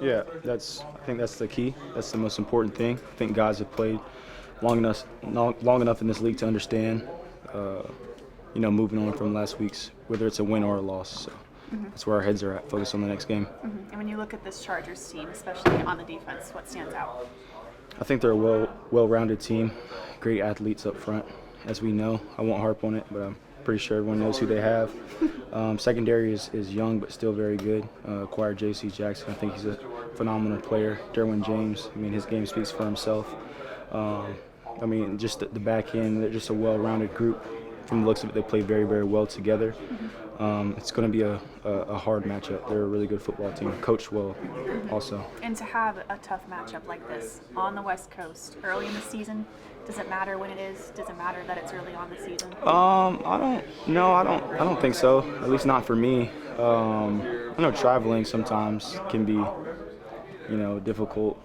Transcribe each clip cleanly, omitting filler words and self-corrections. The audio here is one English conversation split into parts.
Yeah, I think that's the key. That's the most important thing. I think guys have played long enough in this league to understand, moving on from last week's, whether it's a win or a loss. So that's where our heads are at, focus on the next game. And when you look at this Chargers team, especially on the defense, what stands out? I think they're a well-rounded team, great athletes up front, as we know. I won't harp on it, but I'm pretty sure everyone knows who they have. Secondary is young but still very good. Acquired J.C. Jackson. I think he's a phenomenal player. Derwin James, his game speaks for himself. Just the back end, they're just a well-rounded group. From the looks of it, they play very, very well together. It's going to be a hard matchup. They're a really good football team, coached well also. And to have a tough matchup like this on the West Coast early in the season, does it matter when it is? Does it matter that it's early on the season? I don't think so. At least not for me. I know traveling sometimes can be, difficult.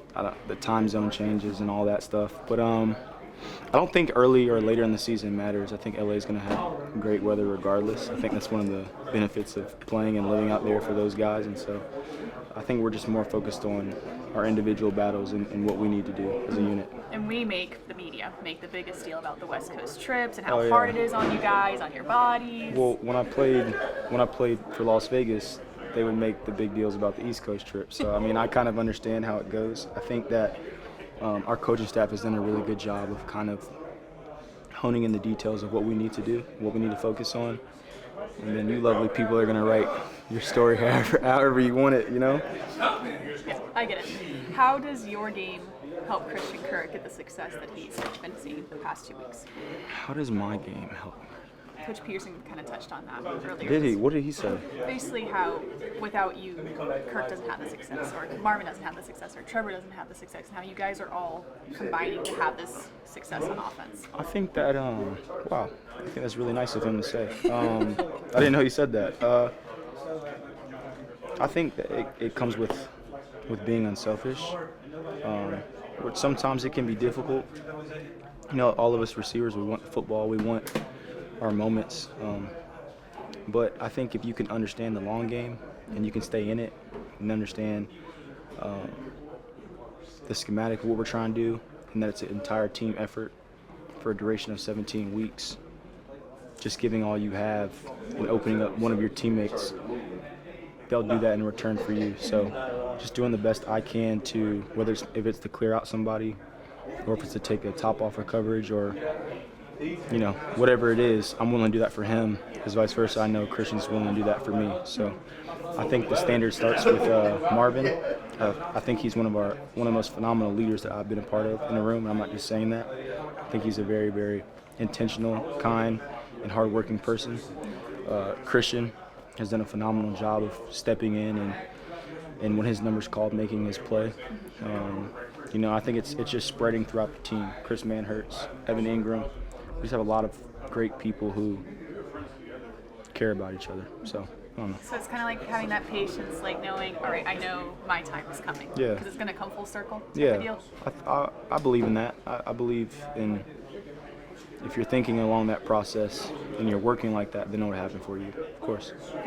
The time zone changes and all that stuff. But I don't think early or later in the season matters. I think LA is going to have great weather regardless. I think that's one of the benefits of playing and living out there for those guys. And so I think we're just more focused on our individual battles and what we need to do as a unit. And the media make the biggest deal about the West Coast trips and how hard it is on you guys, on your bodies. Well, when I played for Las Vegas, they would make the big deals about the East Coast trip. So I kind of understand how it goes. I think that our coaching staff has done a really good job of kind of honing in the details of what we need to do, what we need to focus on. And then you lovely people are going to write your story however you want it, Yeah, I get it. How does your game help Christian Kirk get the success that he's been seeing the past 2 weeks? How does my game help? Coach Peterson kind of touched on that earlier. Did he? What did he say? Basically how without you, Kirk doesn't have the success, or Marvin doesn't have the success, or Trevor doesn't have the success, and how you guys are all combining to have this success on offense. I think that, wow, I think that's really nice of him to say. I didn't know he said that. I think that it comes with being unselfish. Which sometimes it can be difficult. All of us receivers, we want the football, we want our moments. But I think if you can understand the long game and you can stay in it and understand the schematic of what we're trying to do, and that it's an entire team effort for a duration of 17 weeks, just giving all you have and opening up one of your teammates, they'll do that in return for you. So just doing the best I can to, if it's to clear out somebody or if it's to take a top off of coverage or whatever it is, I'm willing to do that for him. As vice versa, I know Christian's willing to do that for me. So I think the standard starts with Marvin. I think he's one of the most phenomenal leaders that I've been a part of in the room, and I'm not just saying that. I think he's a very, very intentional, kind, and hardworking person. Christian has done a phenomenal job of stepping in and when his number's called, making his play. I think it's just spreading throughout the team. Chris Manhertz, Evan Ingram. We just have a lot of great people who care about each other. So, I don't know. So it's kind of like having that patience, like knowing, all right, I know my time is coming. Yeah. Because it's going to come full circle. Yeah. Deal. I believe in that. I believe in if you're thinking along that process and you're working like that, then it'll happen for you, of course. Okay.